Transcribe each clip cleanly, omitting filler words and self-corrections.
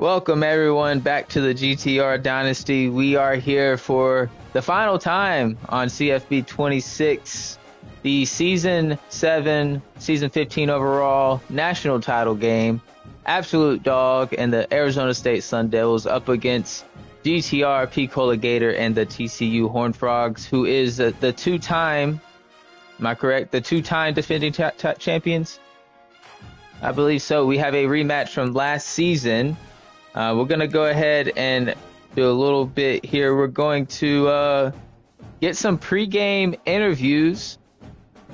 Welcome everyone back to the GTR Dynasty. We are here for the final time on CFB 26, the Season 7, Season 15 overall national title game. Absolute Dog and the Arizona State Sun Devils up against GTR, Picola Gator, and the TCU Horned Frogs, who is the two-time, am I correct? The two-time defending champions? I believe so. We have a rematch from last season. We're going to go ahead and do a little bit here. We're going to get some pregame interviews.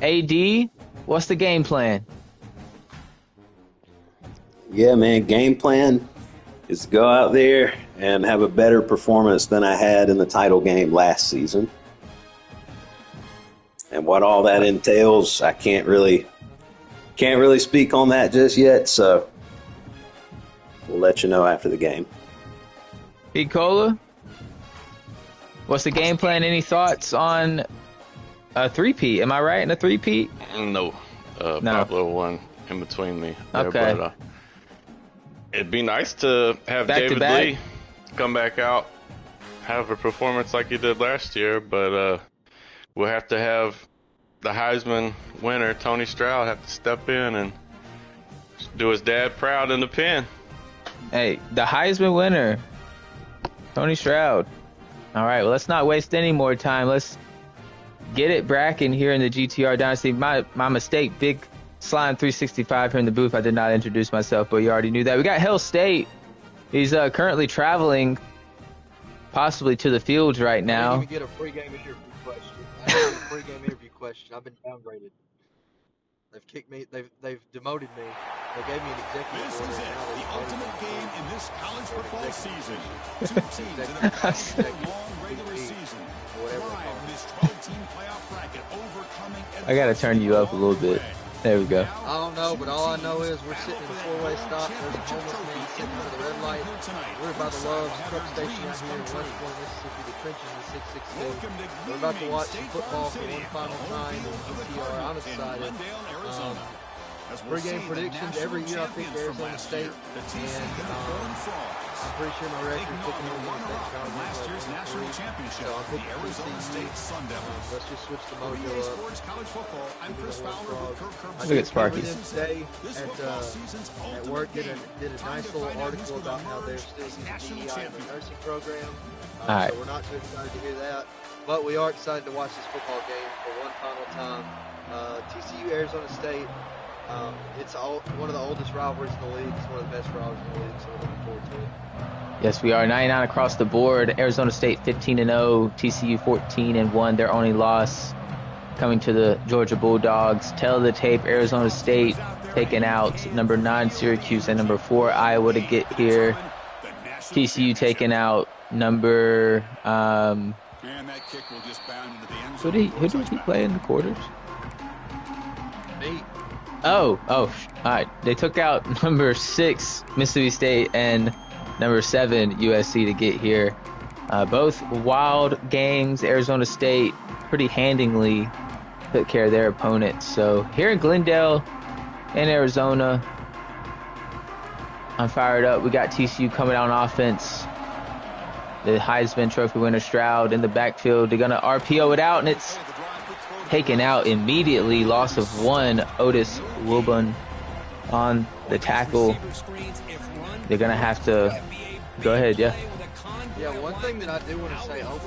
AD, what's the game plan? Yeah, man, game plan is to go out there and have a better performance than I had in the title game last season. And what all that entails, I can't really speak on that just yet, so we'll let you know after the game. Picola, what's the game plan? Any thoughts on a three-peat? Am I right in a three-peat? No. No. Pablo one in between me. There, okay. But, it'd be nice to have Back to David back? Lee come back out, have a performance like he did last year, but we'll have to have the Heisman winner, Tony Stroud, have to step in and do his dad proud in the pen. Hey, the Heisman winner, Tony Stroud. All right, well, let's not waste any more time. Let's get it bracking here in the GTR Dynasty. My mistake, big Slime 365 here in the booth. I did not introduce myself, but you already knew that. We got Hill State. He's currently traveling possibly to the fields right now. I didn't even get a pregame interview question. I didn't get a pregame interview question. I've been downgraded. They've kicked me. They've demoted me. They gave me an executive This order. is it, the ultimate game in this college football season. Two teams in a long regular season. Thrive in this 12-team playoff bracket, overcoming I got to turn you up a little bit. There we go. I don't know, but all I know is we're sitting in a four-way stop. There's a homeless man sitting under the red light. We're about to love truck station out here in West Point, Mississippi, the trenches in 662. We're about to watch some football for one final time in GTR. I'm excited. Pre-game predictions every year. I pick Arizona State, and I'm pretty sure my record's picking Arizona State. last year's national championship, So I'm picking Arizona State Sun Devils. Let's just switch the mojo EA up. Sports College Football. I'm Chris Fowler with Kirk Herbstreit. Look at Sparky. Today at work did a nice little article about how they're still using DEI in the nursing program. All right. So we're not too excited to hear that, but we are excited to watch this football game for one final time. TCU Arizona State. It's one of the oldest rivalries in the league. It's one of the best rivalries in the league, so we're looking forward to it. Yes, we are 99 across the board. Arizona State 15-0, TCU 14-1. Their only loss coming to the Georgia Bulldogs. Tail of the tape, Arizona State taking out number 9 Syracuse and number 4 Iowa to get here. TCU taking out number who did he play in the quarters? Me. Oh, all right. They took out number 6 Mississippi State and number 7 USC to get here. Both wild games. Arizona State pretty handily took care of their opponents. So here in Glendale in Arizona, I'm fired up. We got TCU coming out on offense. The Heisman Trophy winner Stroud in the backfield. They're going to RPO it out, and it's taken out immediately. Loss of 1. Otis Wilburn on the tackle. They're going to have to go ahead, yeah. Yeah, one thing that I do want to say, one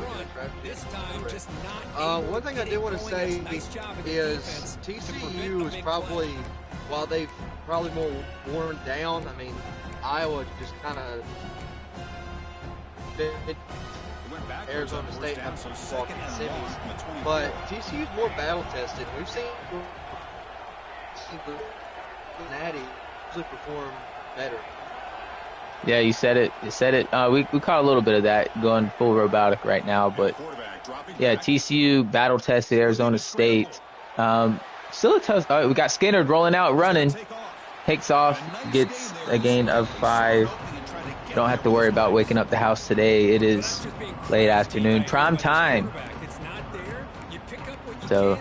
thing I do want to say is TCU is probably, while they've probably more worn down, I mean, Iowa just kind of Arizona State have some walking semis, but TCU's more battle tested. We've seen Natty usually perform better. Yeah, you said it. We caught a little bit of that going full robotic right now, but yeah, TCU battle tested Arizona State. Still a tough. All right, we got Skinner rolling out, running, takes off, gets a gain of 5. Don't have to worry about waking up the house today. It is late afternoon, prime time. So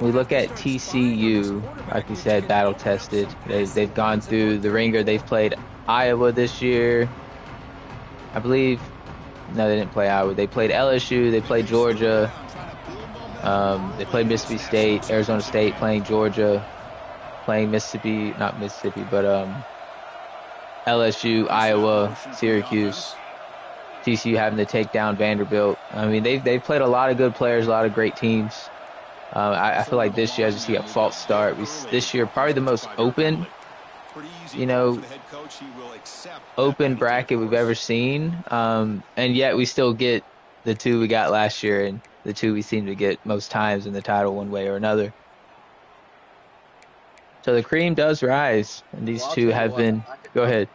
we look at TCU, like we said, battle tested. They've gone through the ringer. They've played Iowa this year, I believe. No, they didn't play Iowa. They played LSU. They played Georgia. They played Mississippi State, Arizona State, playing Georgia, playing Mississippi, not Mississippi, but LSU, Iowa, Syracuse. TCU having to take down Vanderbilt. I mean, they've played a lot of good players, a lot of great teams. I feel like this year, as you see, a false start. This year, probably the most open, open bracket we've ever seen. And yet we still get the two we got last year and the two we seem to get most times in the title one way or another. So the cream does rise, and these two have been. Go ahead.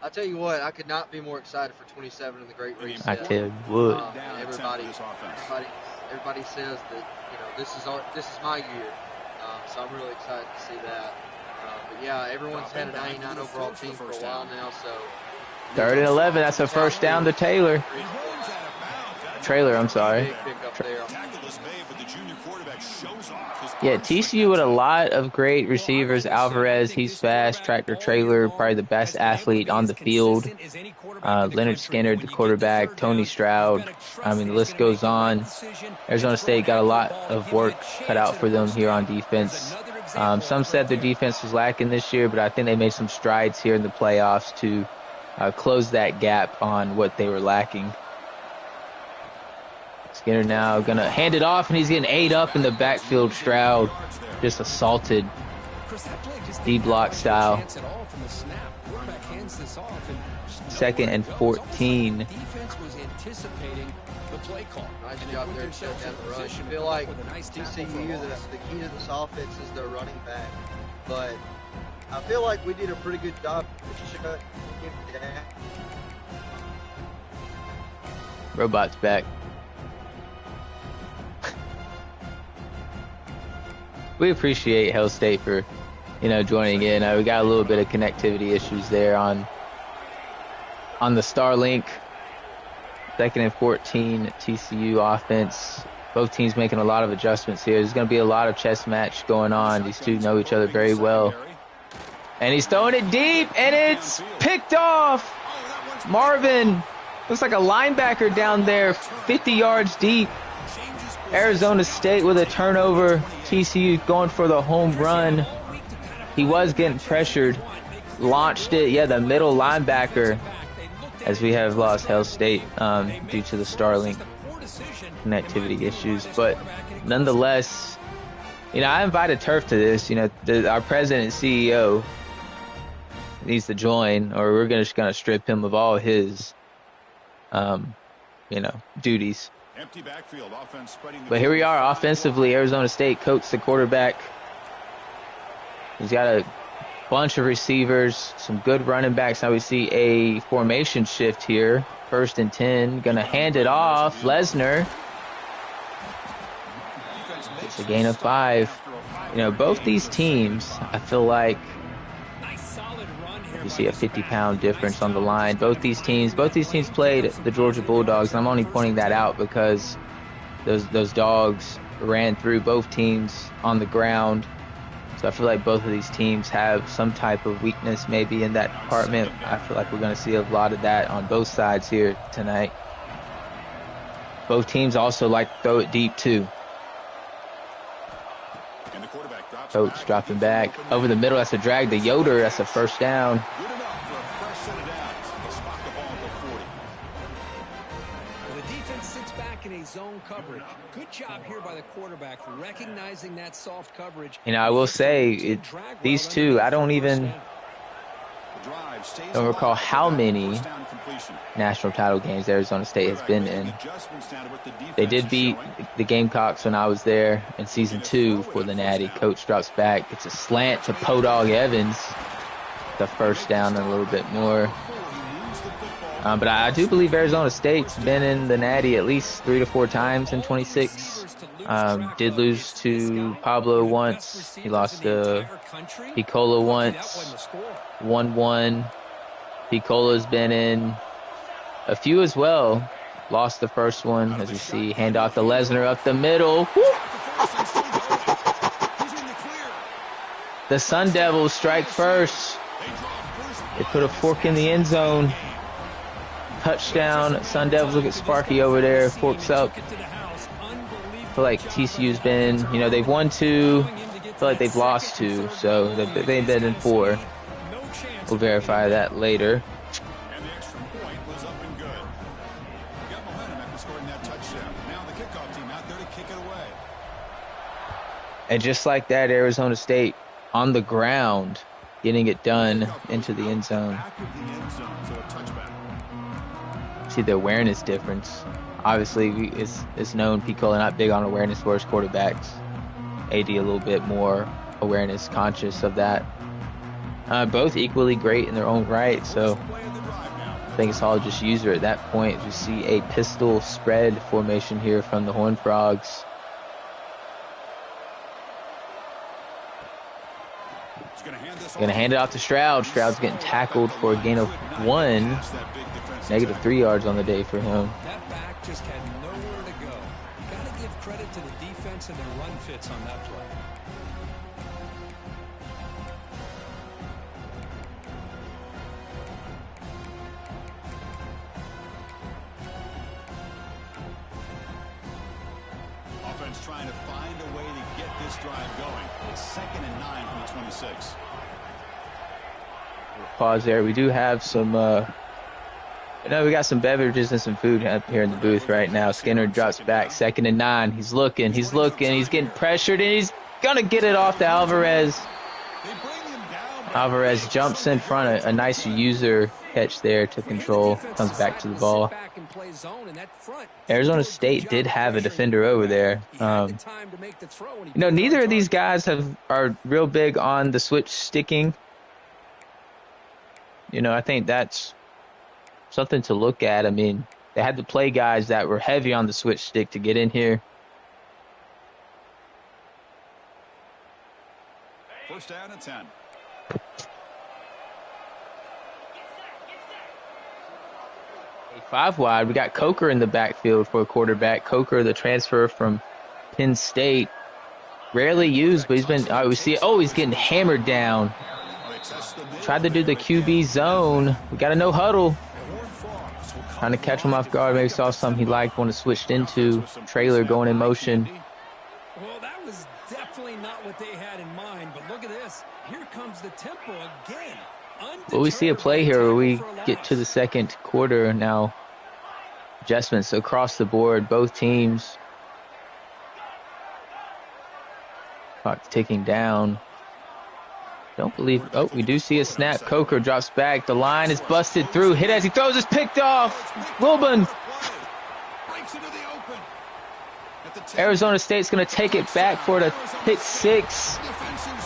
I'll tell you what, I could not be more excited for 27 in the Great Reset. I tell you what. Everybody says that this is my year, so I'm really excited to see that. But yeah, everyone's had a 99 overall team for a while now, so. 3rd and 11. That's a first down to Taylor. Trailer, I'm sorry. Yeah, TCU with a lot of great receivers. Alvarez, he's fast. Tractor Trailer, probably the best athlete on the field. Leonard Skinner, the quarterback. Tony Stroud. I mean, the list goes on. Arizona State got a lot of work cut out for them here on defense. Some said their defense was lacking this year, but I think they made some strides here in the playoffs to close that gap on what they were lacking. Skinner now going to hand it off, and he's getting ate up in the backfield. Stroud just assaulted, D-block style. 2nd and 14. Nice job there to shut down the rush. I feel like TCU, the key to this offense is their running back, but I feel like we did a pretty good job to shut him down. Robot's back. We appreciate Hell State for, joining in. We got a little bit of connectivity issues there on the Starlink. 2nd and 14, TCU offense. Both teams making a lot of adjustments here. There's going to be a lot of chess match going on. These two know each other very well. And he's throwing it deep, and it's picked off. Marvin looks like a linebacker down there, 50 yards deep. Arizona State with a turnover. TCU going for the home run. He was getting pressured. Launched it. Yeah, the middle linebacker. As we have lost Hell State due to the Starlink connectivity issues. But nonetheless, I invited Turf to this. Our president and CEO needs to join, or we're just going to strip him of all his, duties. Empty backfield, offense spreading the. But here we are offensively. Arizona State coach the quarterback. He's got a bunch of receivers, some good running backs. Now we see a formation shift here. 1st and 10. Gonna hand it off. Lesnar. It's a gain of 5. Both these teams, I feel like you see a 50-pound difference on the line. Both these teams played the Georgia Bulldogs. And I'm only pointing that out because those dogs ran through both teams on the ground. So I feel like both of these teams have some type of weakness maybe in that department. I feel like we're going to see a lot of that on both sides here tonight. Both teams also like to throw it deep too. Coach dropping back over the middle. That's a drag to Yoder. That's a first down. Good enough for a fresh set of downs to spot the ball at the 40. The defense sits back in a zone coverage. Good job here by the quarterback recognizing that soft coverage. I will say these two, I don't recall how many national title games Arizona State has been in. They did beat the Gamecocks when I was there in season 2 for the Natty. Coach drops back. It's a slant to Podog Evans. The first down and a little bit more. But I do believe Arizona State's been in the Natty at least 3 to 4 times in 26. Did lose to Pablo once. He lost to Picola once. 1-1. Picola's been in a few as well. lost the first one, as we see. Hand off to Lesnar up the middle. Woo! The Sun Devils strike first. They put a fork in the end zone. Touchdown. Sun Devils. Look at Sparky over there. Forks up. I feel like TCU's been, you know, they've won 2. I feel like they've lost 2. So they've been in 4. We'll verify that later. And the extra point was up and good. Got momentum after scoring that touchdown. Now the kickoff team out there to kick it away. And just like that, Arizona State on the ground, getting it done into the end zone. Back of the end zone, so a touchback. See the awareness difference. Obviously, it's known Picola not big on awareness for his quarterbacks. AD a little bit more awareness conscious of that. Both equally great in their own right, so I think it's all just user at that point. We see a pistol spread formation here from the Horned Frogs. Gonna hand it off to Stroud. Stroud's getting tackled for a gain of 1. -3 yards on the day for him. That back just had nowhere to go. Gotta give credit to the defense and their run fits on that play. Offense trying to find a way to get this drive going. It's 2nd and 9 from the 26. Pause there. We do have some, we got some beverages and some food up here in the booth right now. Skinner drops back, 2nd and 9. He's looking, he's getting pressured, and he's gonna get it off to Alvarez. Alvarez jumps in front, a nice user catch there to control, comes back to the ball. Arizona State did have a defender over there. Neither of these guys are real big on the switch sticking. I think that's something to look at. I mean, they had to play guys that were heavy on the switch stick to get in here. First down and 10. Five wide. We got Coker in the backfield for a quarterback. Coker, the transfer from Penn State. Rarely used, but he's been, he's getting hammered down. Tried to do the QB zone. We got a no huddle. Trying to catch him off guard. Maybe saw something he liked when it switched into. Trailer going in motion. Well, that was definitely not what they had in mind, but look at this. Here comes the tempo again. Well, we see a play here where we get to the second quarter now. Adjustments across the board, both teams. Clock ticking down. Don't believe. Oh, we do see a snap. Coker drops back. The line is busted through. Hit as he throws. Is picked off. Wilburn. Arizona State's going to take it back for the pick 6.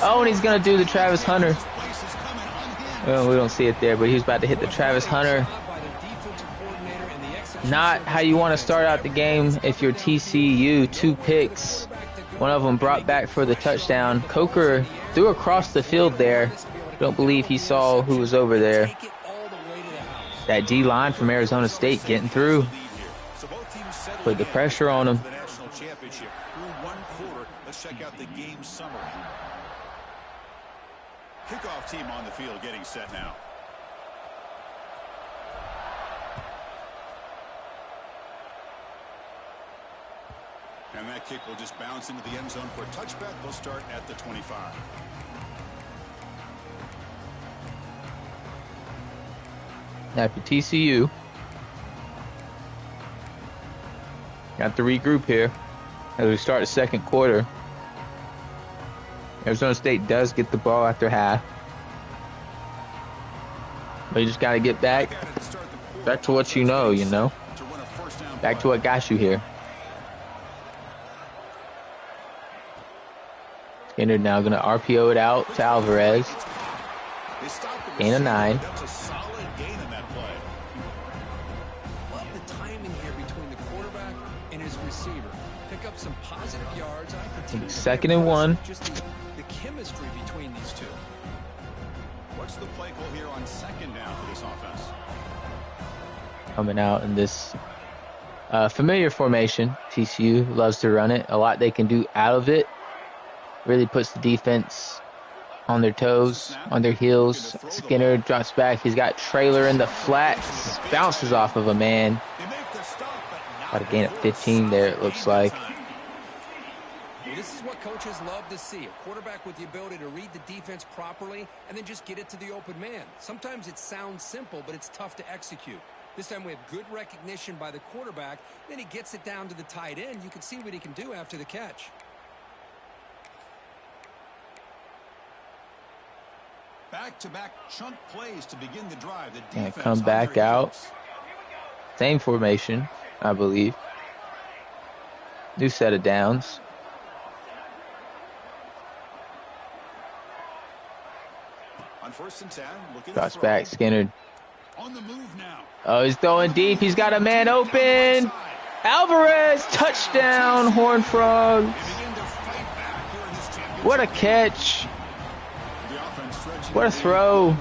Oh, and he's going to do the Travis Hunter. Well, we don't see it there, but he was about to hit the Travis Hunter. Not how you want to start out the game if you're TCU. 2 picks. One of them brought back for the touchdown. Coker threw across the field there. Don't believe he saw who was over there. That D-line from Arizona State getting through. Put the pressure on him. Let's check out the game summary. Kickoff team on the field getting set now. And that kick will just bounce into the end zone for a touchback. They'll start at the 25. Now for TCU. Got to regroup here as we start the second quarter. Arizona State does get the ball after half. But you just got to get back to what you know. Back to what got you here. Skinner now going to RPO it out to Alvarez. Gain of 9. That's a solid gain in that play. Love the timing here between the quarterback and his receiver. Pick up some positive yards. 2nd and 1. Just the chemistry between these two. What's the play call here on 2nd down for this offense? Coming out in this Familiar formation. TCU loves to run it. A lot they can do out of it. Really puts the defense on their toes, on their heels. Skinner drops back. He's got Trailer in the flats. Bounces off of a man. Got a gain of 15 there, it looks like. Well, this is what coaches love to see. A quarterback with the ability to read the defense properly and then just get it to the open man. Sometimes it sounds simple, but it's tough to execute. This time we have good recognition by the quarterback. Then he gets it down to the tight end. You can see what he can do after the catch. Back-to-back chunk plays to begin the drive. The And defense come back under out. heels. Same formation, I believe. New set of downs. On 1st and 10, looking Drops to throw. back, Skinner. On the move now. Oh, he's throwing deep. He's got a man open. Alvarez, touchdown, Horned Frogs. What a catch. What a throw.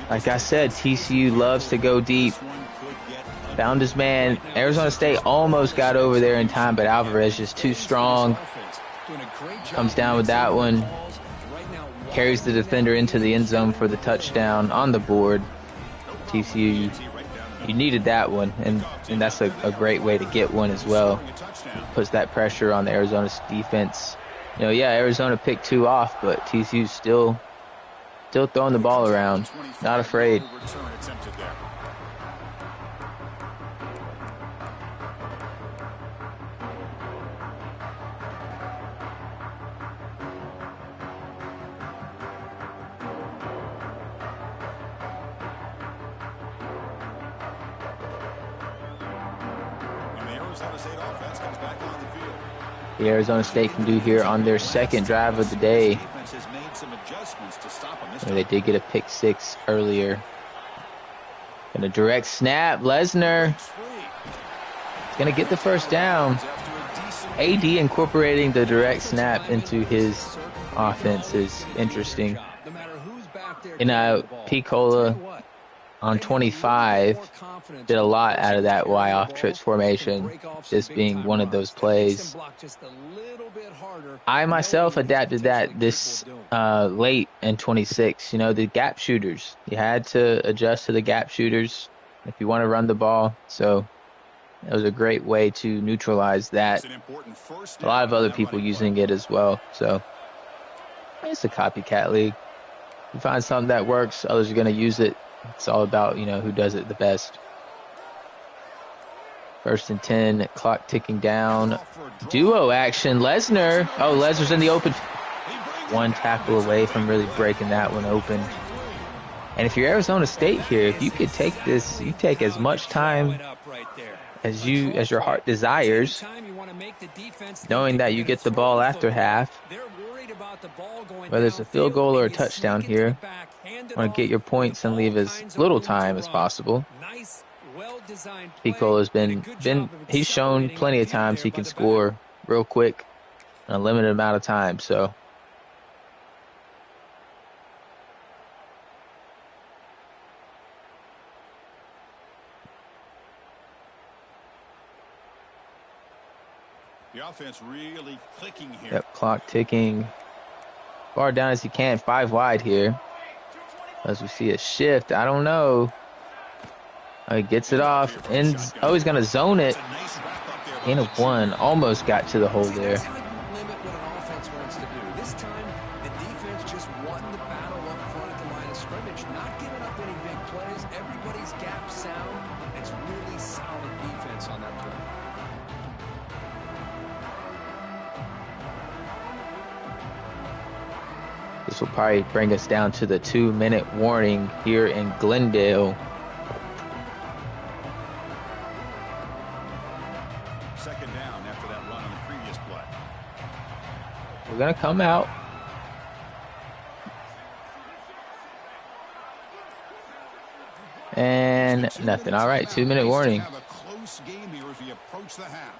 Like I said, TCU loves to go deep. Found his man. Arizona State almost got over there in time, but Alvarez just too strong. Comes down with that one. Carries the defender into the end zone for the touchdown on the board. TCU, you needed that one, and that's a great way to get one as well. Puts that pressure on the Arizona defense. You know, yeah, Arizona picked 2 off, but TCU's still throwing the ball around. Not afraid. The Arizona State can do here on their second drive of the day. And they did get a pick 6 earlier. And a direct snap. Lesnar is going to get the first down. AD incorporating the direct snap into his offense is interesting. And Picola on 25 did a lot out of that Y off trips formation, just being one of those plays. I myself adapted that this late in 26. You know, the gap shooters. You had to adjust to the gap shooters if you want to run the ball. So it was a great way to neutralize that. A lot of other people using it as well. So it's a copycat league. You find something that works, others are going to use it. It's all about, you know, who does it the best. 1st and 10, clock ticking down. Duo action, Lesnar. Oh, Lesnar's in the open. One tackle away from really breaking that one open. And if you're Arizona State here, if you could take this, you take as much time as your heart desires, knowing that you get the ball after half. Whether it's a field goal or a touchdown here, want to get your points and leave as little time as possible. Pico has he's shown plenty of times he can score real quick in a limited amount of time. So the offense really clicking here. Yep, clock ticking. Far down as he can, 5 wide here. As we see a shift, I don't know. Oh, he gets it off. He's going to zone it. Gain of 1. Almost got to the hole there. This time, the defense just won the battle up front at the line of scrimmage, not giving up any big plays. Everybody's gap sound. It's really solid defense on that play. This will probably bring us down to the 2-minute warning here in Glendale. Second down after that run on the previous play. We're going to come out. And nothing. All right, 2-minute warning. Have a close game here as we approach the half.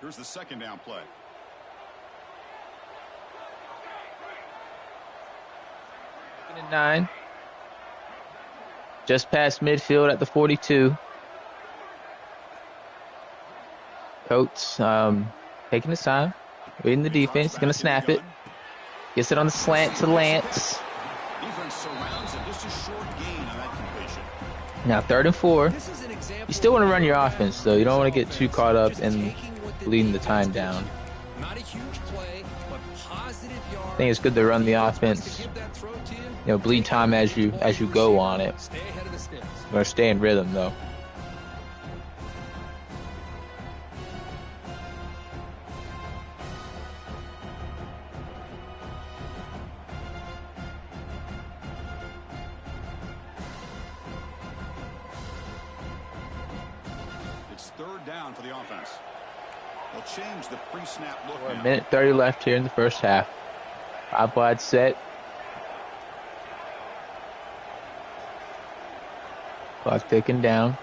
Here's the second down play. Second and 9. Just past midfield at the 42. Coates taking his time, reading the defense. He's going to snap it. Gets it on the slant to Lance. Defense surrounds him. Just a short gain on that completion. Now 3rd and 4. You still want to run your offense, though. You don't want to get too caught up in bleeding the time down. Not a huge play, but positive yards. I think it's good to run the offense. Bleed time as you go on it. Stay ahead of the sticks. You want to stay in rhythm, though. It's 3rd down for the offense. They'll change the pre-snap look now. 1:30 left here in the first half. 5 wide set. Clock ticking down.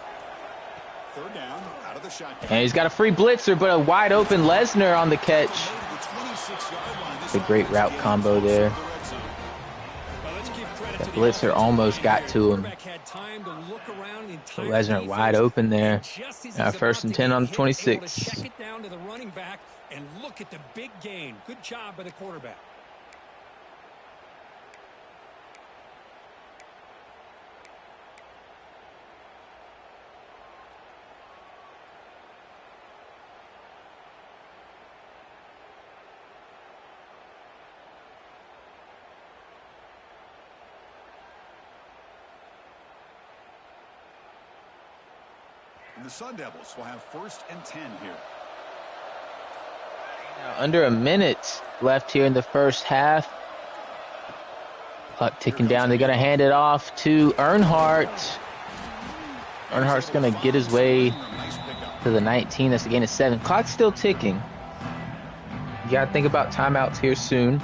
3rd down, out of the shotgun. And he's got a free blitzer, but a wide open Lesnar on the catch. It's a great route combo there. That blitzer almost got to him. So Lesnar wide open there. 1st and 10 on the 26. Check it down to the running back and look at the big gain. Good job by the quarterback. And the Sun Devils will have 1st and 10 here. Now, under a minute left here in the first half. Clock ticking down. They're going to hand it off to Earnhardt. Earnhardt's going to get his way to the 19. That's a gain of 7. Clock's still ticking. You got to think about timeouts here soon.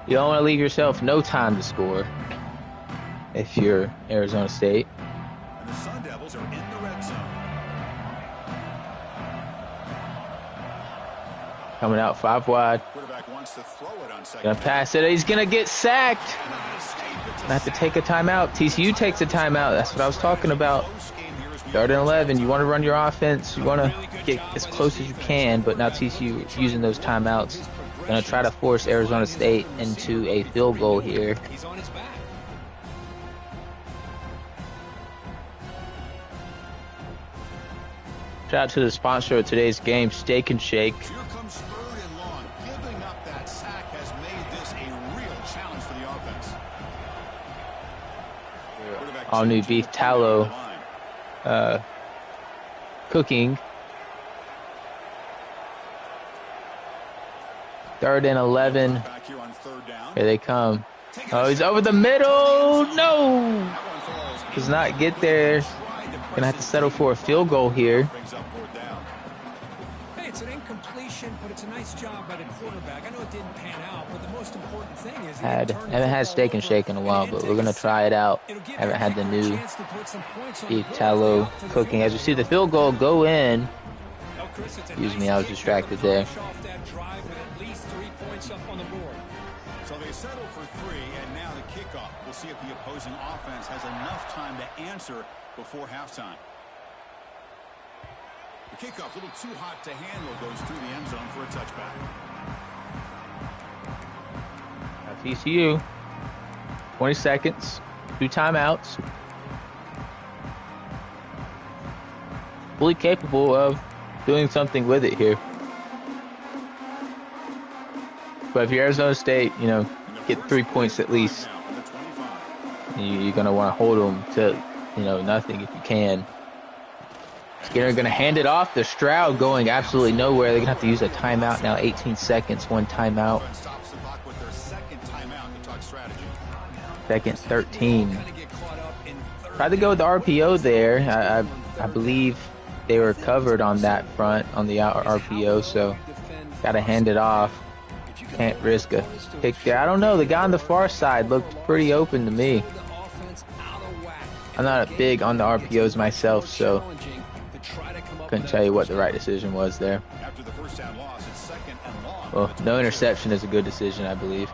You don't want to leave yourself no time to score if you're Arizona State. And the Sun Devils are in the red zone. Coming out 5 wide. Quarterback wants to throw it on second. Gonna pass it. He's gonna get sacked. Gonna have to take a timeout. TCU takes a timeout. That's what I was talking about. 3rd and 11. You want to run your offense. You want to get as close as you can. But now TCU is using those timeouts. Gonna try to force Arizona State into a field goal here. He's on his back. Shout out to the sponsor of today's game, Steak and Shake. Here comes 3rd and long. Giving up that sack has made this a real challenge for the offense. All new beef tallow cooking. 3rd and 11. Back here on 3rd down. Here they come. Oh, he's over the middle. No! Does not get there. Gonna have to settle for a field goal here. Hey, it's an incompletion, but it's a nice job by the quarterback. I know it didn't pan out, but the most important thing is Haven't had Steak and Shake in a while, but we're gonna try it out. Haven't had the new beef tallow cooking. As you see the field goal go in. Excuse me, I was distracted there. So they settle for 3, and now the kickoff. We'll see if the opposing offense has enough time to answer before halftime. The kickoff, a little too hot to handle, goes through the end zone for a touchback. Now TCU, 20 seconds, 2 timeouts. Fully capable of doing something with it here. But if you're Arizona State, get 3 points at least. You're going to want to hold them to, nothing if you can. Skinner going to hand it off to Stroud, going absolutely nowhere. They're going to have to use a timeout now. 18 seconds, 1 timeout. Second, 13. Tried to go with the RPO there. I believe they were covered on that front, on the RPO, so got to hand it off. Can't risk a pick there. I don't know. The guy on the far side looked pretty open to me. I'm not big on the RPOs myself, so couldn't tell you what the right decision was there. After the first down loss, it's 2nd and long. Well, no interception is a good decision, I believe.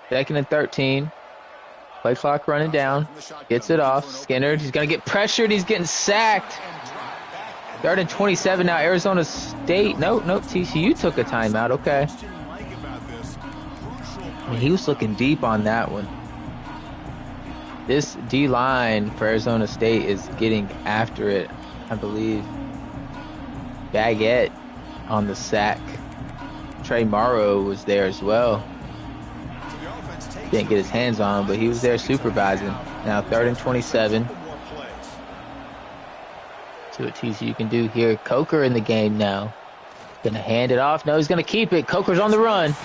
2nd and 13. Play clock running down. Gets it off. Skinner, he's going to get pressured. He's getting sacked. 3rd and 27 now. Arizona State. Nope. TCU took a timeout. Okay. I mean, he was looking deep on that one. This D-line for Arizona State is getting after it, I believe. Baguette on the sack. Trey Morrow was there as well. Didn't get his hands on him, but he was there supervising. Now 3rd and 27. See what TCU can do here. Coker in the game now. Gonna hand it off. No, he's gonna keep it. Coker's on the run.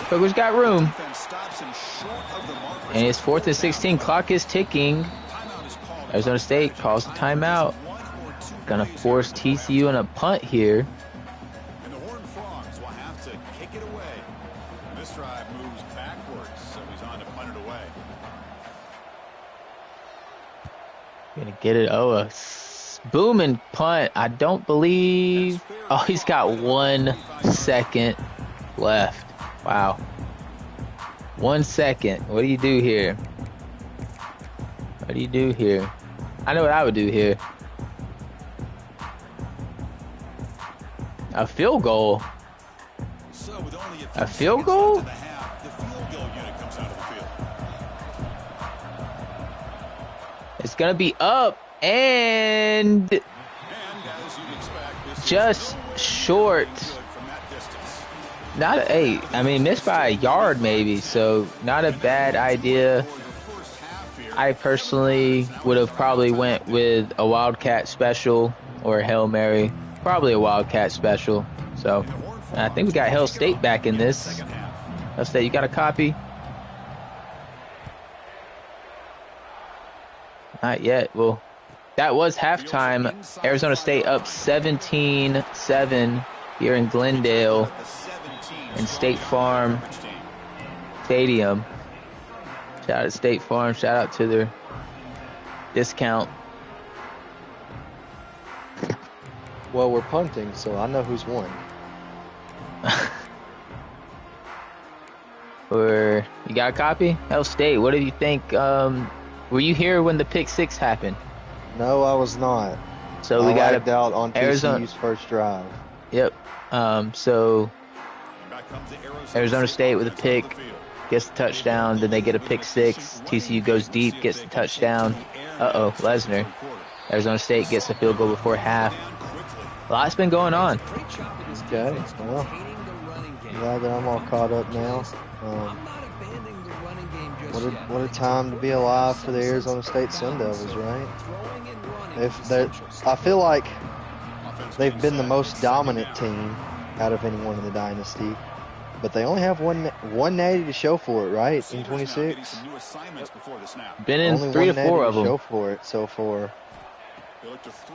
Coker's got room. And it's 4th and 16. Clock is ticking. Arizona State calls the timeout. Gonna force TCU in a punt here. And the Horned Frogs will have to kick it away. This drive moves backwards, so he's on to punt it away. Gonna get it. Oh, a booming punt. I don't believe. Oh, he's got 1 second left. Wow. 1 second. What do you do here? What do you do here? I know what I would do here. A field goal. A field goal? It's going to be up and just short. Not a, hey, I mean, missed by a yard maybe, so not a bad idea. I personally would have probably went with a Wildcat special or a Hail Mary. Probably a Wildcat special. So I think we got Hail State back in this. Hail State, you got a copy? Not yet. Well, that was halftime. Arizona State up 17-7 here in Glendale in State Farm Stadium. Shout out to State Farm. Shout out to their discount. Well, we're punting, so I know who's won. Or you got a copy? Hail State, what do you think? Were you here when the pick 6 happened? No, I was not. So we got it out on Arizona. TCU's first drive. Yep. So Arizona State with a pick, gets the touchdown. Then they get a pick 6. TCU goes deep, gets the touchdown. Uh-oh, Lesnar. Arizona State gets a field goal before half. A lot's been going on. Okay, well, glad that I'm all caught up now. What a time to be alive for the Arizona State Sun Devils, right? I feel like they've been the most dominant team out of anyone in the Dynasty, but they only have one natty to show for it, right? In 26. Been in only 3 to 4 of them. Show for it so far.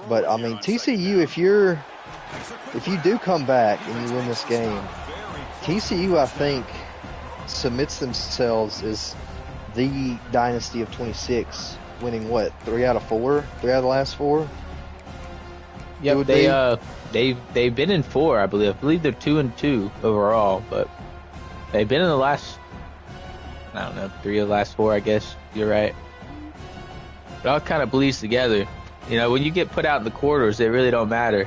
But I mean, TCU, if you do come back and you win this game, TCU, I think, submits themselves as the Dynasty of 26, winning what, 3 out of 4? 3 out of the last 4? Yep, they've been in 4, I believe. I believe they're 2-2 overall, but they've been in the last, I don't know, 3 of the last 4, I guess. You're right. It all kind of bleeds together. You know, when you get put out in the quarters, it really don't matter.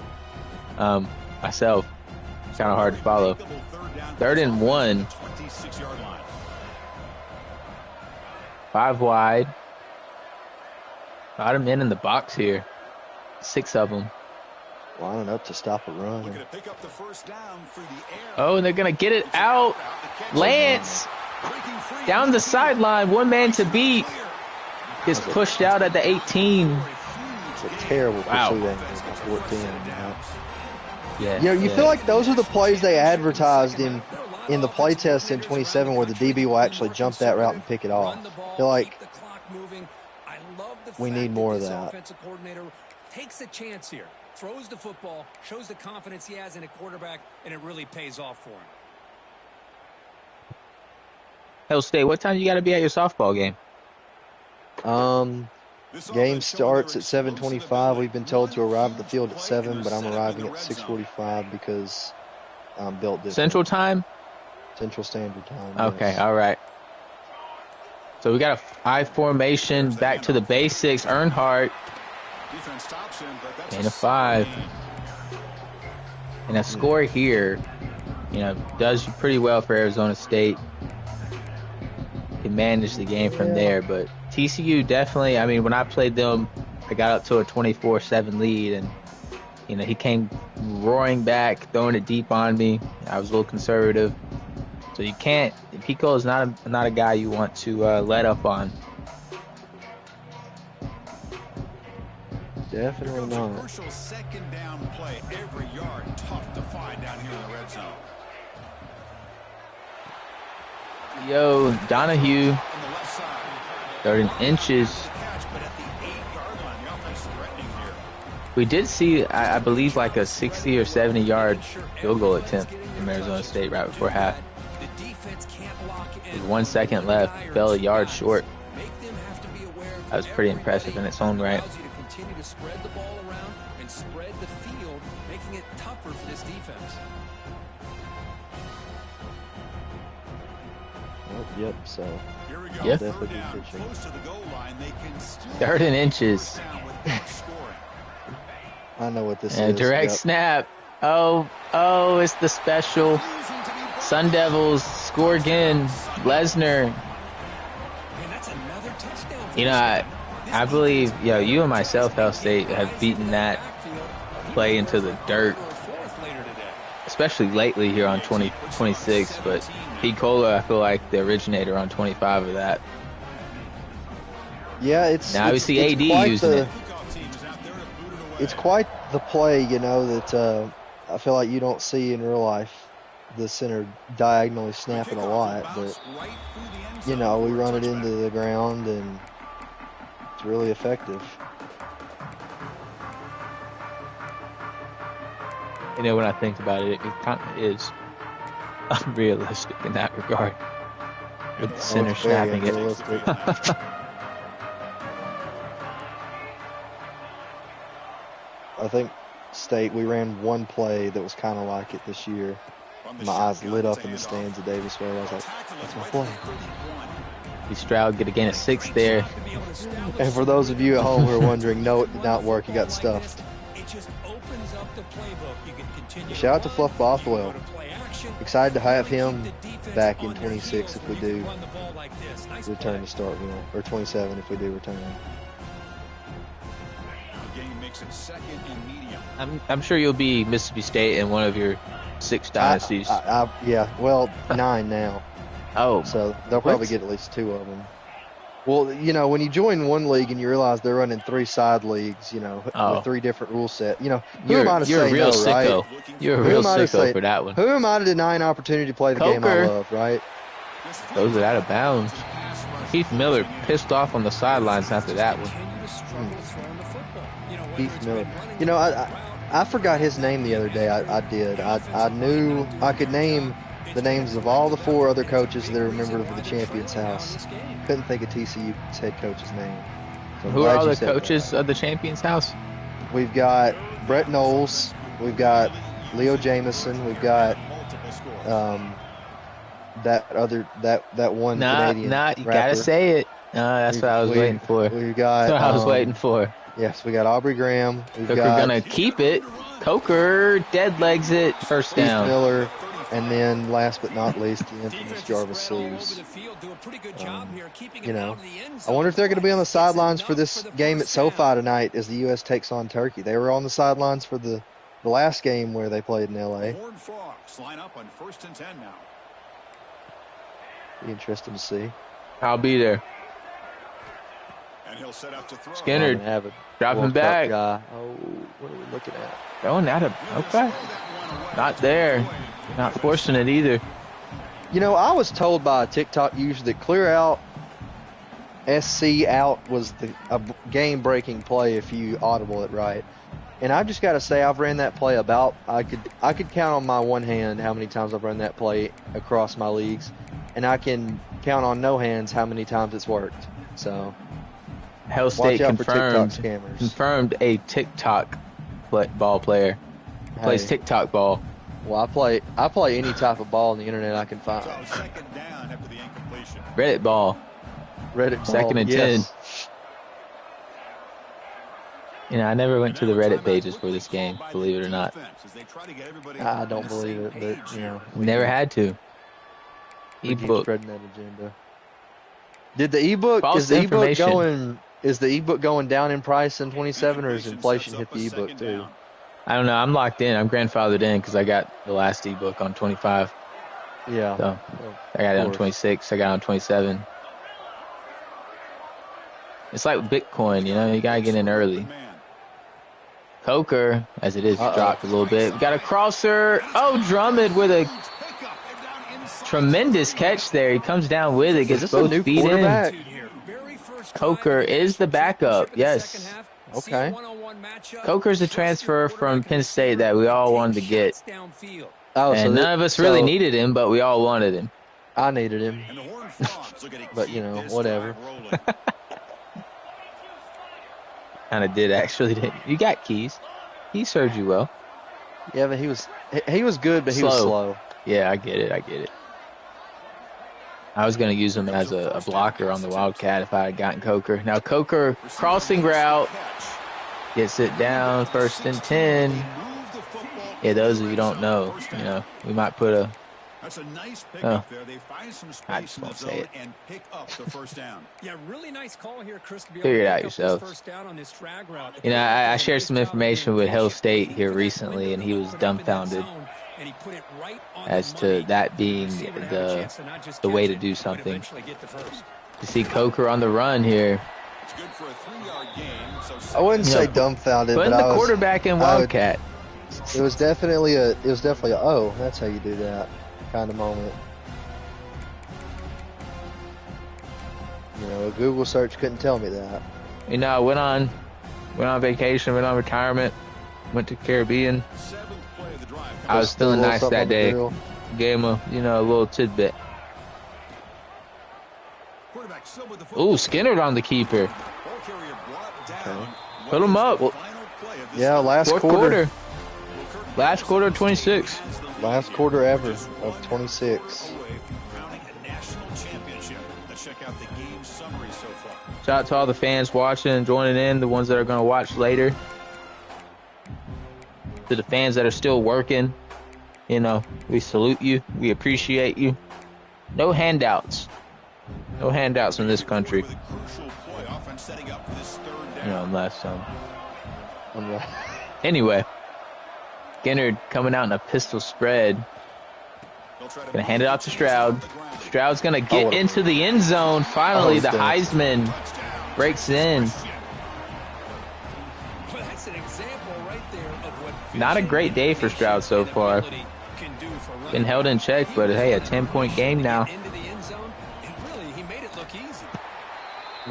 Myself, it's kind of hard to follow. 3rd and 1. 5 wide. Got him in the box here. 6 of them. Lining up to stop a run. Oh, and they're going to get it out. Lance down the sideline. One man to beat. Gets pushed out at the 18. It's a terrible pursuit angle for 14. Yeah, you feel like those are the plays they advertised in the play test in 27 where the DB will actually jump that route and pick it off. I feel like we need more of that. Takes a chance here, throws the football, shows the confidence he has in a quarterback, and it really pays off for him. Hail State, what time you got to be at your softball game? Game starts at 7:25. We've been told to arrive at the field at 7, but I'm arriving at 6:45 because I'm built different. Central Time? Central Standard Time. Okay, yes. all right. So we got a I formation, back to the basics. Earnhardt. And a 5. And a score here, does pretty well for Arizona State. Can manage the game from there, but TCU definitely, I mean, when I played them, I got up to a 24-7 lead, and he came roaring back, throwing it deep on me. I was a little conservative, so you can't. Pico is not a guy you want to let up on. Definitely not. Crucial second down play, every yard tough to find down here in the red zone. Yo, Donahue, 30 inches. We did see, I believe, like a 60 or 70 yard field goal attempt from Arizona State right before half. With 1 second left, fell a yard short. That was pretty impressive in its own right. Continue to spread the ball around and spread the field, making it tougher for this defense. Yep, so Here we go. Yep. Third down, close to the goal line. They can still 30 inches. I know what this is. And direct snap. Oh, it's the special. Sun Devils score again. Lesnar. I believe, you and myself, Hell State, have beaten that play into the dirt, especially lately here on 2026. But Pete Kohler, I feel like the originator on 25 of that. Yeah, it's now we see AD using it. It's quite the play, that I feel like you don't see in real life. The center diagonally snapping a lot, but we run it into the ground and it's really effective. When I think about it, it kind of is unrealistic in that regard. With the center snapping it. I think State, we ran one play that was kind of like it this year. My eyes lit up in the stands at Davis Wade. I was like, that's my play. Stroud get a gain of 6 there. And for those of you at home who are wondering, no, it did not work. He got stuffed. Shout out to Fluff Bothwell. Excited to have him back in 26 if we do return to Starkville, or 27 if we do return. I'm sure you'll be Mississippi State in one of your 6 dynasties. Yeah, well, 9 now. Oh. So they'll probably get at least 2 of them. Well, when you join one league and you realize they're running 3 side leagues, with 3 different rule sets, who am I to say no, right? You're a real sicko for that one. Who am I to deny an opportunity to play the game I love, right? Those are out of bounds. Keith Miller pissed off on the sidelines after that one. Keith Miller. I forgot his name the other day. I did. I knew I could name the names of all the 4 other coaches that are members of the Champions House. Couldn't think of TCU's head coach's name. So who are all the coaches of the Champions House? We've got Brett Knowles. We've got Leo Jameson. We've got that one Canadian you rapper. gotta say it. That's what I was waiting for. We got. That's what I was waiting for. Yes, we got Aubrey Graham. Coker gonna keep it. Coker dead legs it. First down. Keith Miller. And then, last but not least, the infamous Jarvis Sears. I wonder if they're going to be on the sidelines for this game at SoFi tonight as the U.S. takes on Turkey. They were on the sidelines for the last game where they played in L.A. Line up on 1st and 10 now. Be interesting to see. I'll be there. And he'll set up to throw. Skinner dropping back. Guy. Oh, what are we looking at? Going at him. Okay. Not there. Not forcing it either. I was told by a TikTok user that clear out, SC out was a game-breaking play if you audible it right. And I just got to say, I've ran that play about, I could count on my one hand how many times I've run that play across my leagues. And I can count on no hands how many times it's worked. So. Hell State Watch out for TikTok scammers. confirmed a TikTok ball player. Plays Hey. TikTok ball. Well, I play any type of ball on the internet I can find. Second down after the incompletion. Reddit ball. Reddit ball, Second and 10. You know, I never went to the Reddit pages for this game, believe it or not. I don't believe it, but you know, Never had to. we keep Ebook. spreading that agenda. Did the ebook False is the ebook information. going? Is the ebook going down in price in 27, or is inflation hit the ebook too? I don't know. I'm locked in. I'm grandfathered in because I got the last ebook on 25. Yeah. So I got it on 26. I got it on 27. It's like Bitcoin, you know. You gotta get in early. Coker, as it is, dropped a little bit. We got a crosser. Oh, Drummond with a tremendous catch there. He comes down with it, gets both feet in. Coker is the backup. Yes. Okay. Coker's a transfer from Penn State that we all wanted to get. Oh, And none of us really needed him, but we all wanted him. I needed him, but you know, whatever. Kind of did, actually. Didn't you? You got Keys. He served you well. Yeah, but he was good, but he was slow. Yeah, I get it. I get it. I was going to use him as a blocker on the Wildcat if I had gotten Coker. Now, Coker, crossing route, gets it down, 1st and 10. Yeah, those of you who don't know, you know, we might put a... That's a nice pickup there. They find some I space just in the won't say zone it. and pick up the first down. Yeah, really nice call here, Chris. To be Figure it able to out pick up this yourselves. first down on this drag route. You know, I shared some information with Hell State here recently, and he was dumbfounded as to that being the way to do something. You see Coker on the run here. It's good for a 3-yard gain. So I wouldn't You say know, dumbfounded, Putting but the I was, quarterback in Wildcat. it was definitely a oh, that's how you do that kind of moment. You know, a Google search couldn't tell me that. You know, I went on vacation, went on retirement, went to Caribbean. seventh play of the drive. I was Just threw a feeling little nice something that on the day. grill. Gave him a little tidbit. Quarterback still with the football. Ooh, Skinner on the keeper. Ball carrier brought down. Put him up. Final play of this Yeah, last Fourth quarter. Last quarter, 26. Last quarter ever of 26. away from crowning a national championship. Let's check out the game summary so far. Shout out to all the fans watching and joining in, the ones that are going to watch later. To the fans that are still working, you know, we salute you. We appreciate you. No handouts. No handouts in this country. With a crucial play, offense setting up for this third down. You know, unless Anyway, Skinner coming out in a pistol spread. They'll try to Gonna hand it off to Stroud. Stroud's gonna Oh, get what a- into the end zone. Finally, Oh, the thanks. Heisman breaks in. Well, that's an example right there of what Not a great day for Stroud so far. can do for running Been held in check, but hey, a 10-point game now. into the end zone, and really, he made it look easy.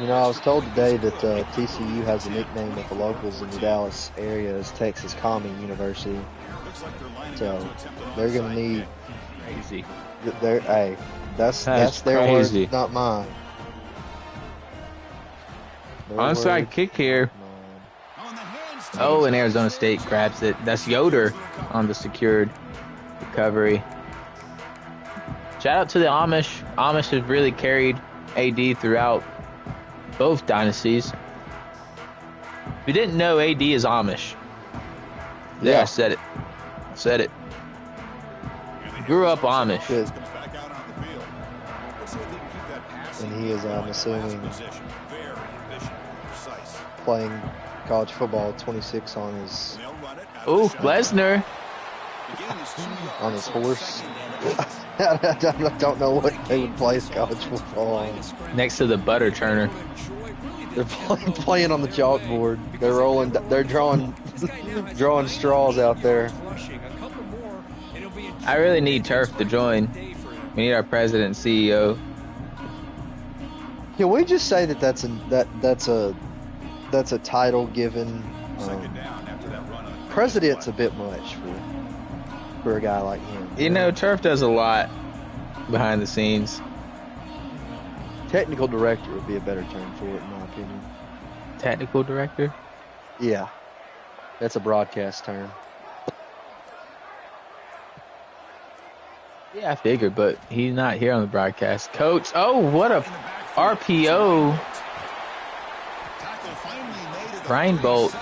You know, I was told today that TCU has a nickname with the locals in the Dallas area as Texas Coming University. Looks like they're lining So up to attempt an they're going onside to need kick. Crazy. hey, that's That's their crazy. word, not mine. Their Onside word, kick here. On the hands to Oh, and Arizona State grabs it. That's Yoder on the secured recovery. Shout out to the Amish. Amish has really carried AD throughout both dynasties. If you didn't know, AD is Amish. There, Yeah. I said it. Said it. Grew up Amish. Good. comes back out on the field. Let's see if they can keep that passing And he is, I'm assuming, position. Very efficient, precise. playing college football 26 on his They'll run it out of Ooh, the shotgun. Lesnar. The gain is 2 yards. on his horse. Second and I don't know what they would play college football on. Next to the butter churner. They're playing on the chalkboard. They're rolling. They're drawing straws out there. I really need Turf to join. We need our president and CEO. Can we just say that that's a title given? Second down after that run on the President's a bit much for a guy like him. You know, Turf does a lot behind the scenes. Technical director would be a better term for it, in my opinion. Technical director? Yeah. That's a broadcast term. Yeah, I figured, but he's not here on the broadcast. Coach, oh, what a RPO. Brian Bolt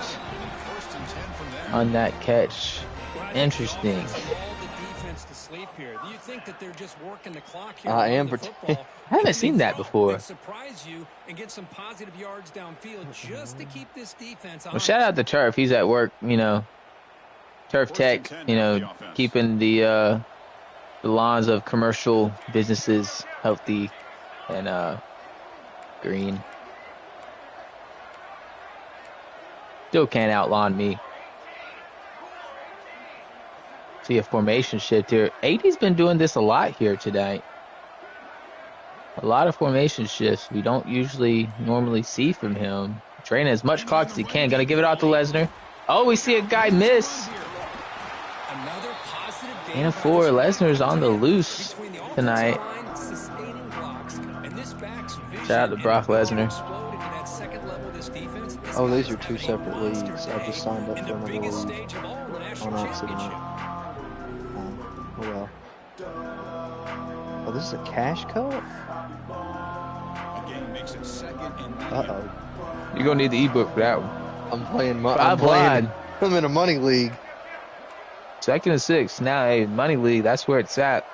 on that catch. Interesting. I am. I haven't seen that before. Well, shout out to Turf. He's at work, you know. Turf Tech, you know, keeping the lawns of commercial businesses healthy and green. Still can't outlawn me. See a formation shift here. AD's been doing this a lot here tonight. A lot of formation shifts we don't normally see from him. Training as much clock as he can. Gonna give it out to Lesnar. Oh, we see a guy miss. And 4. Lesnar's on the loose tonight. Shout out to Brock Lesnar. Oh, these are 2 separate leagues. I just signed up for another league on accident. Oh well. Oh, this is a cash cut? Uh-oh. You're gonna need the ebook for that one. I'm in a money league. 2nd and 6. Now, hey, money league, that's where it's at.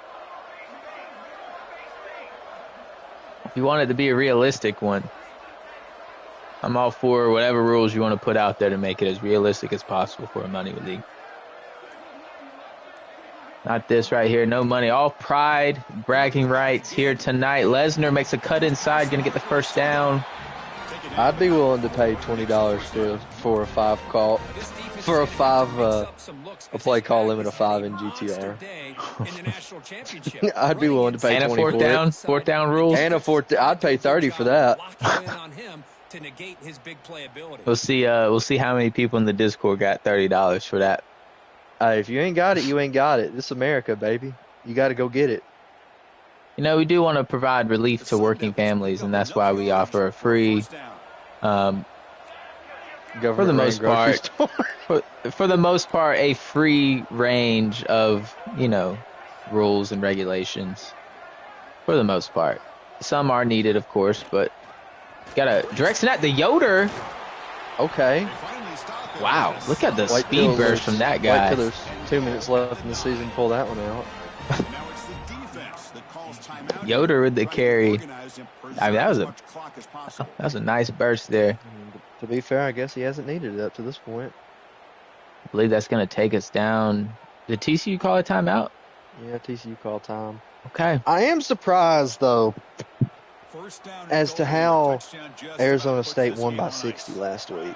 If you want it to be a realistic one, I'm all for whatever rules you want to put out there to make it as realistic as possible for a money league. Not this right here. No money. All pride, bragging rights here tonight. Lesnar makes a cut inside. Going to get the first down. I'd be willing to pay $20 for a 5 call. For a 5, a play call limit of 5 in GTR. I'd be willing to pay 20 for it. And a fourth down rules. And I'd pay 30 for that. We'll see how many people in the Discord got $30 for that. If you ain't got it, you ain't got it. This is America, baby. You got to go get it. You know, we do want to provide relief to working families, and that's why we offer a free, for the most part, for the most part, a free range of, you know, rules and regulations. For the most part, some are needed, of course, but got a direct snap. The Yoder. Okay. Wow, look at the speed burst from that guy. Wait till there's 2 minutes left in the season. Pull that one out. Yoder with the carry. I mean, that was a nice burst there. To be fair, I guess he hasn't needed it up to this point. I believe that's going to take us down. Did TCU call a timeout? Yeah, TCU called time. Okay. I am surprised, though, as to how Arizona State won by 60 last week.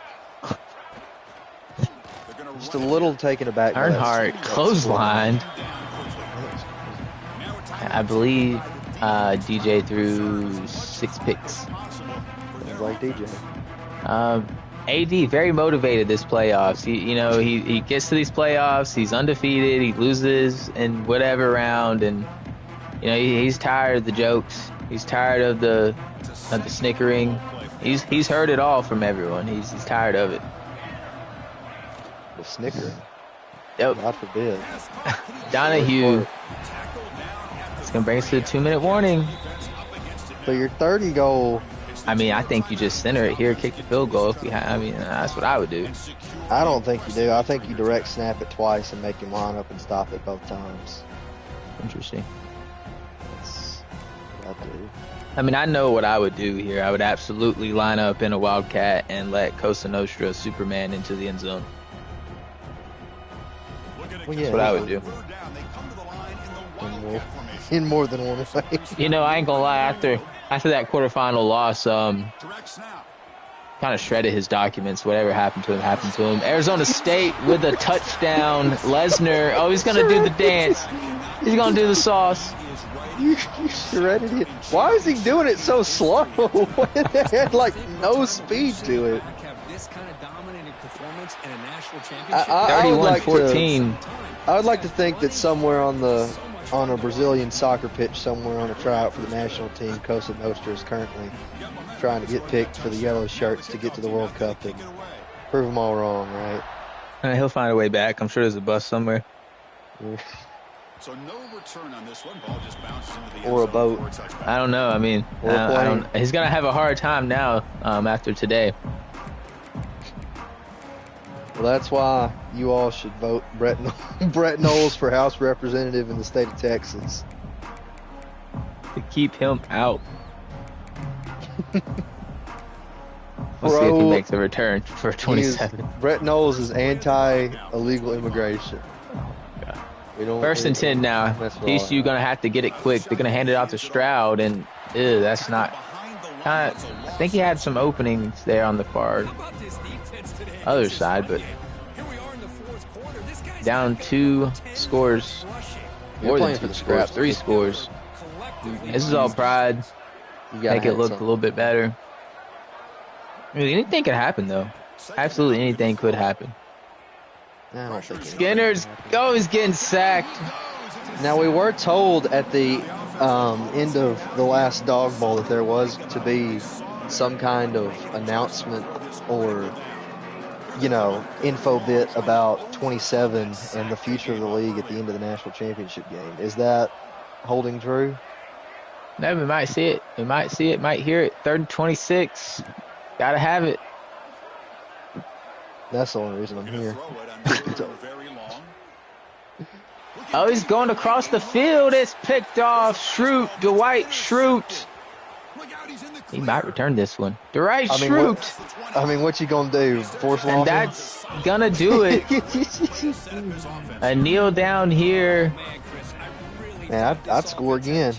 Just a little taken aback. Earnhardt clotheslined. I believe DJ threw 6 picks. Like DJ. AD very motivated this playoffs. He gets to these playoffs. He's undefeated. He loses in whatever round, and you know he's tired of the jokes. He's tired of the snickering. He's heard it all from everyone. He's tired of it. The snickering. Yep. God forbid. Donahue. It's gonna bring us to a 2-minute warning. So your 30 goal. I mean, I think you just center it here, kick the field goal. That's what I would do. I don't think you do. I think you direct snap it twice and make him line up and stop it both times. Interesting. That's what I do. I mean, I know what I would do here. I would absolutely line up in a Wildcat and let Cosa Nostra Superman into the end zone. Well, yeah, that's what I would do. In more than one way. You know, I ain't gonna lie. After that quarterfinal loss, kind of shredded his documents. Whatever happened to him. Arizona State with a touchdown. Lesnar. Oh, he's gonna do the dance. He's gonna do the sauce. You shredded it. Why is he doing it so slow? It had like no speed to it. 31-14. I would like to think that somewhere on the on a Brazilian soccer pitch somewhere on a tryout for the national team. Cosa Nostra is currently trying to get picked for the yellow shirts to get to the World Cup and prove them all wrong, right? He'll find a way back. I'm sure there's a bus somewhere. Yeah. So no return on this one. Ball just bounces into the Or a end zone boat. for a touchback. I don't know. I mean, Or a I don't. plane. He's gonna have a hard time now after today. Well, that's why you all should vote Brett Knowles for House Representative in the state of Texas. To keep him out. We'll see if he Bro, makes a return for 27. Brett Knowles is anti-illegal immigration. We don't, First and 10 now. That's wrong. TCU gonna have to get it quick. They're gonna hand it off to Stroud, and that's not. I think he had some openings there on the far other side, but down 2 scores. More than 2 scores, 3 scores. This is all pride. You gotta Make it have look a something. little bit better. I mean, anything could happen, though. Absolutely anything could happen. I don't think anything Skinner's always getting sacked. Now, we were told at the end of the last dog bowl that there was to be some kind of announcement or, info bit about 27 and the future of the league at the end of the national championship game. Is that holding true? No, we might see it. We might see it, might hear it. 3rd and 26. Gotta have it. That's the only reason I'm here. Oh, he's going across the field. It's picked off. Dwight Schrute. He might return this one. Dwight Schrute. What you gonna do? Force long? And that's gonna do it. A kneel down here. Man, I'd score again.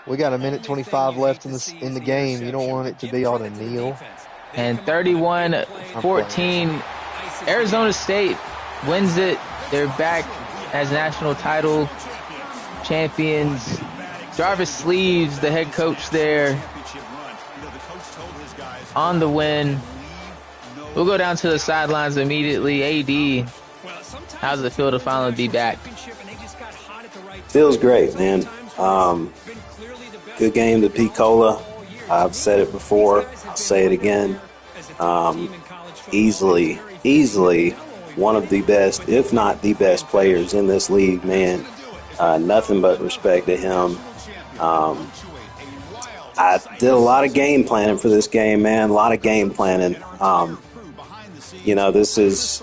We got 1:25 left in the game. You don't want it to be on a kneel. And 31-14, Arizona State wins it. They're back as national title champions. Jarvis Sleeves, the head coach there, on the win. We'll go down to the sidelines immediately. AD, how's it feel to finally be back? Feels great, man. Good game to Picola. I've said it before. I'll say it again. Easily one of the best, if not the best players in this league, man. Nothing but respect to him. I did a lot of game planning for this game, man. A lot of game planning. This is,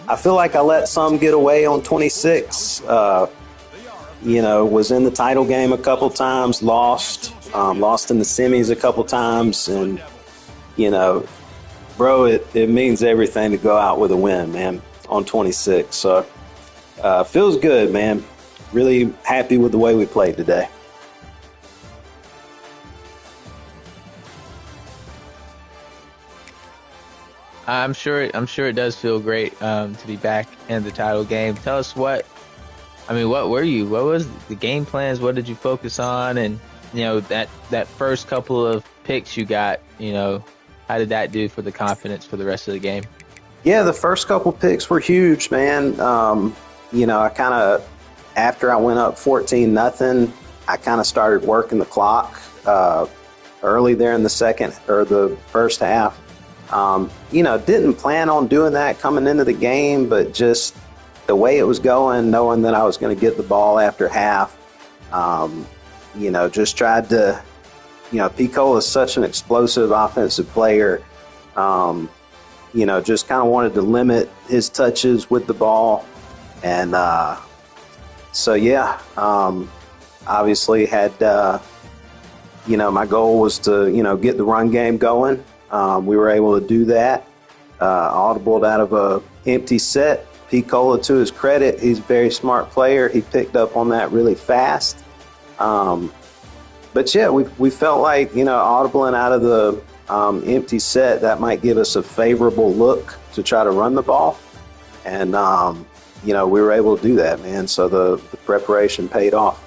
I feel like I let some get away on 26. Was in the title game a couple times, lost in the semis a couple times, and bro, it means everything to go out with a win, man, on 26. So feels good, man. Really happy with the way we played today. I'm sure it does feel great to be back in the title game. Tell us what was the game plans? What did you focus on? And, that first couple of picks you got, how did that do for the confidence for the rest of the game? Yeah, the first couple picks were huge, man. I kind of, after I went up 14-0, I kind of started working the clock early there in the second or the first half. Didn't plan on doing that coming into the game, but just the way it was going, knowing that I was going to get the ball after half, just tried to, Picola is such an explosive offensive player. Just kind of wanted to limit his touches with the ball. And obviously had, my goal was to, get the run game going. We were able to do that. Audibled out of a empty set. Picola, to his credit, he's a very smart player. He picked up on that really fast. But yeah, we felt like, audibling out of the empty set, that might give us a favorable look to try to run the ball. And, we were able to do that, man. So the preparation paid off.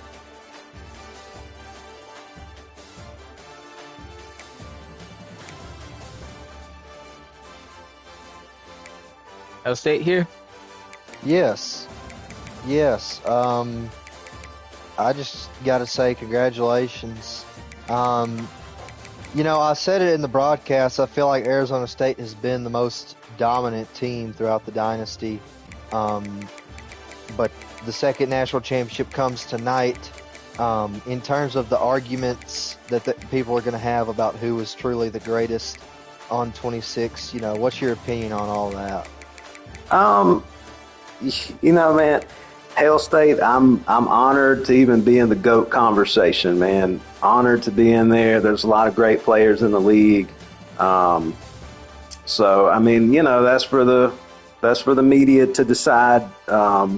Ohio State here? Yes. Yes. I just got to say congratulations. I said it in the broadcast. I feel like Arizona State has been the most dominant team throughout the Dynasty. But the second national championship comes tonight. In terms of the arguments that people are going to have about who is truly the greatest on 26, what's your opinion on all that? Man, Hail State, I'm honored to even be in the GOAT conversation, man. Honored to be in there. There's a lot of great players in the league. So I mean, that's for the media to decide. But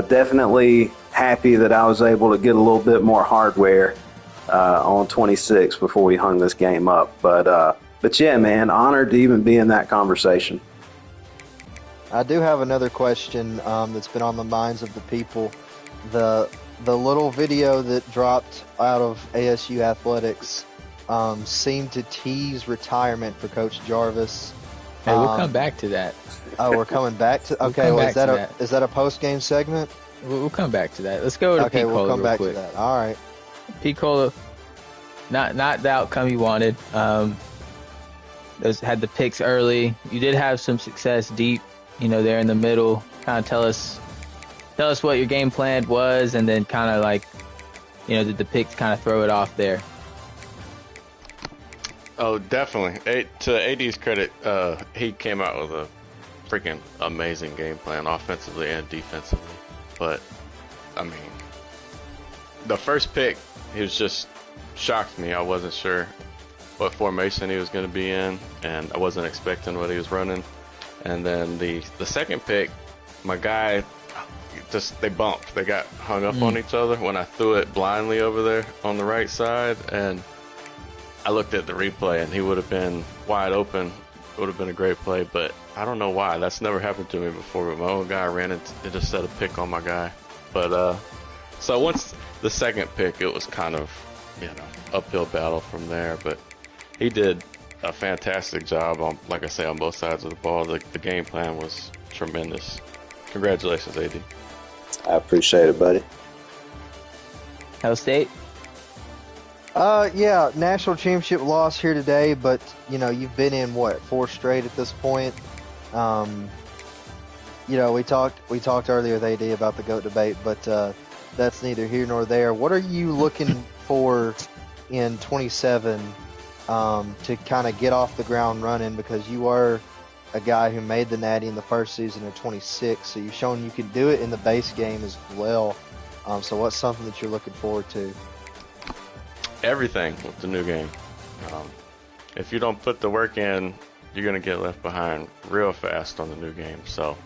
definitely happy that I was able to get a little bit more hardware on 26 before we hung this game up. But yeah, man, honored to even be in that conversation. I do have another question that's been on the minds of the people. The little video that dropped out of ASU athletics seemed to tease retirement for Coach Jarvis. Hey, we'll come back to that. Oh, we're coming back to. Okay, is that a post game segment? We'll come back to that. Let's go to okay, Picola we'll come back quick. to that. All right, Picola, not the outcome you wanted. Had the picks early. You did have some success deep. There in the middle. Kind of tell us what your game plan was, and then kind of did the picks kind of throw it off there? Oh, definitely. To AD's credit, he came out with a freaking amazing game plan, offensively and defensively. But, I mean, the first pick, he was just shocked me. I wasn't sure what formation he was going to be in, and I wasn't expecting what he was running. And then the second pick, my guy, they bumped. They got hung up on each other when I threw it blindly over there on the right side. And I looked at the replay, and he would have been wide open. It would have been a great play, but I don't know why. That's never happened to me before. But my own guy ran it and just set a pick on my guy. But so once the second pick, it was kind of, uphill battle from there. But he did a fantastic job on, like I say, on both sides of the ball. The game plan was tremendous. Congratulations, AD. I appreciate it, buddy. Hail State? Yeah, national championship loss here today, but you've been in 4 straight at this point. We talked earlier with AD about the GOAT debate, but that's neither here nor there. What are you looking for in 27 to kind of get off the ground running, because you are a guy who made the Natty in the first season of 26, so you've shown you can do it in the base game as well. So what's something that you're looking forward to? Everything with the new game. If you don't put the work in, you're going to get left behind real fast on the new game. So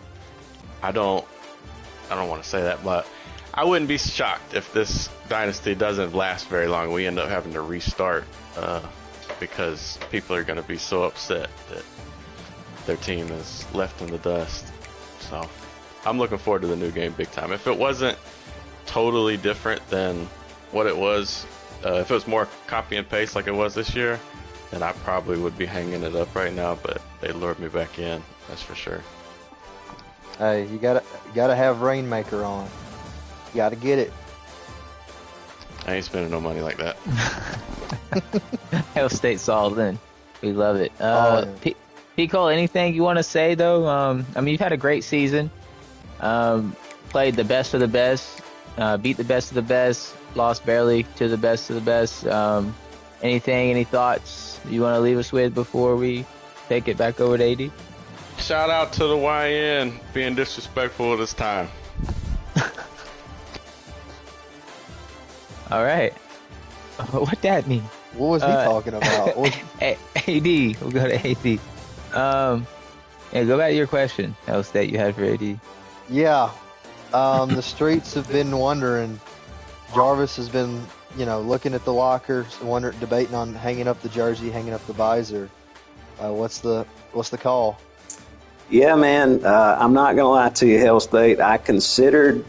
I don't want to say that, but I wouldn't be shocked if this dynasty doesn't last very long. We end up having to restart because people are going to be so upset that their team is left in the dust. So I'm looking forward to the new game big time. If it wasn't totally different than what it was, if it was more copy and paste like it was this year, then I probably would be hanging it up right now, but they lured me back in, that's for sure. Hey, you gotta have Rainmaker on. You gotta get it. I ain't spending no money like that. Hail State's all in. We love it. Yeah. Pico, anything you want to say, though? I mean, you've had a great season. Played the best of the best. Beat the best of the best. Lost barely to the best of the best. Any thoughts you want to leave us with before we take it back over to AD? Shout out to the YN being disrespectful this time. All right. What that mean? What was he talking about? AD. We'll go to AD. Yeah, go back to your question, else that you had for AD. Yeah. The streets have been wondering. Jarvis has been, looking at the lockers, debating on hanging up the jersey, hanging up the visor. What's the call? Yeah, man. I'm not gonna lie to you, Hail State. I considered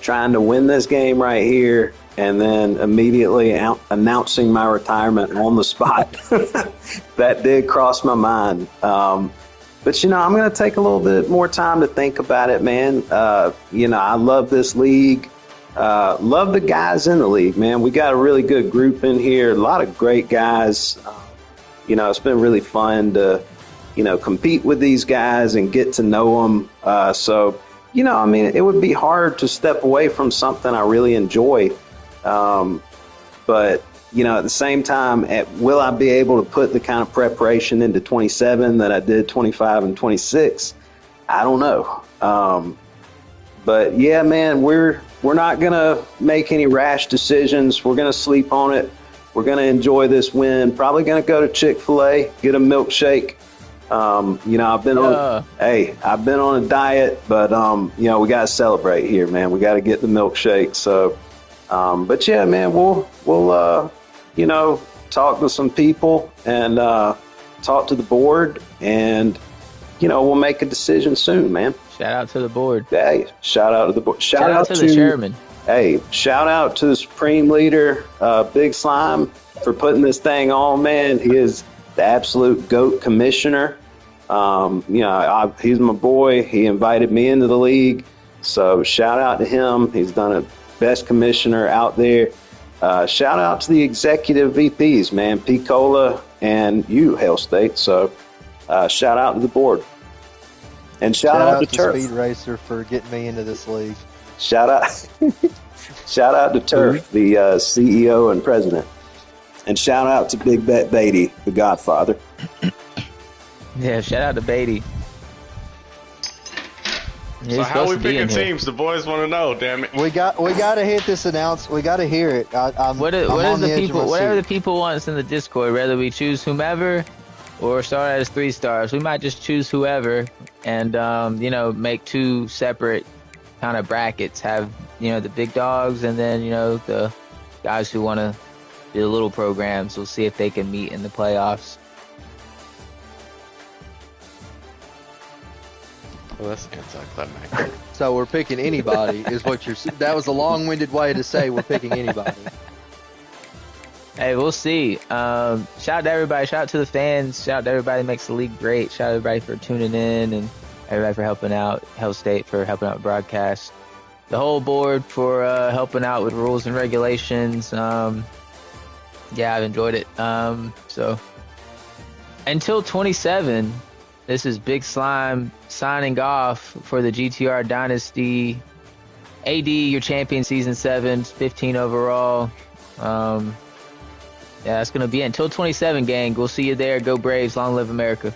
trying to win this game right here, and then immediately announcing my retirement on the spot. That did cross my mind. But, I'm going to take a little bit more time to think about it, man. I love this league. Love the guys in the league, man. We got a really good group in here. A lot of great guys. It's been really fun to, compete with these guys and get to know them. It would be hard to step away from something I really enjoy. But, at the same time, will I be able to put the kind of preparation into 27 that I did 25 and 26? I don't know. But, yeah, man, we're not going to make any rash decisions. We're going to sleep on it. We're going to enjoy this win. Probably going to go to Chick-fil-A, get a milkshake. I've been on a diet, but, we got to celebrate here, man. We got to get the milkshake. So, but yeah, man, we'll talk to some people and, talk to the board and, we'll make a decision soon, man. Shout out to the board. Hey, shout out to the board. Shout out to the chairman. Hey, shout out to the Supreme Leader, Big Slime, for putting this thing on, man. He is the absolute GOAT commissioner. He's my boy. He invited me into the league. So shout out to him. He's done a best commissioner out there. Shout out to the executive VPs, man, Picola and you, Hell State. So shout out to the board. And shout out to Turf. Speed Racer for getting me into this league. Shout out to Turf, the CEO and president. And shout out to Big Bet Beatty, the Godfather. Yeah, shout out to Beatty. So how are we picking teams? The boys want to know. Damn it. We got to hit this announcement. We got to hear it. Whatever the people want us in the Discord, whether we choose whomever or start as 3 stars, we might just choose whoever and make 2 separate kind of brackets. Have the big dogs and then the guys who want to do the little programs. We'll see if they can meet in the playoffs. Well, that's anticlimactic. So we're picking anybody, is what you're. That was a long-winded way to say we're picking anybody. Hey, we'll see. Shout out to everybody. Shout out to the fans. Shout out to everybody that makes the league great. Shout out to everybody for tuning in and everybody for helping out. Hell State for helping out with broadcast. The whole board for helping out with rules and regulations. I've enjoyed it. So until 27, this is Big Slime signing off for the GTR Dynasty. AD, your champion, season 7, 15 overall. That's going to be it. Until 27, gang. We'll see you there. Go Braves. Long live America.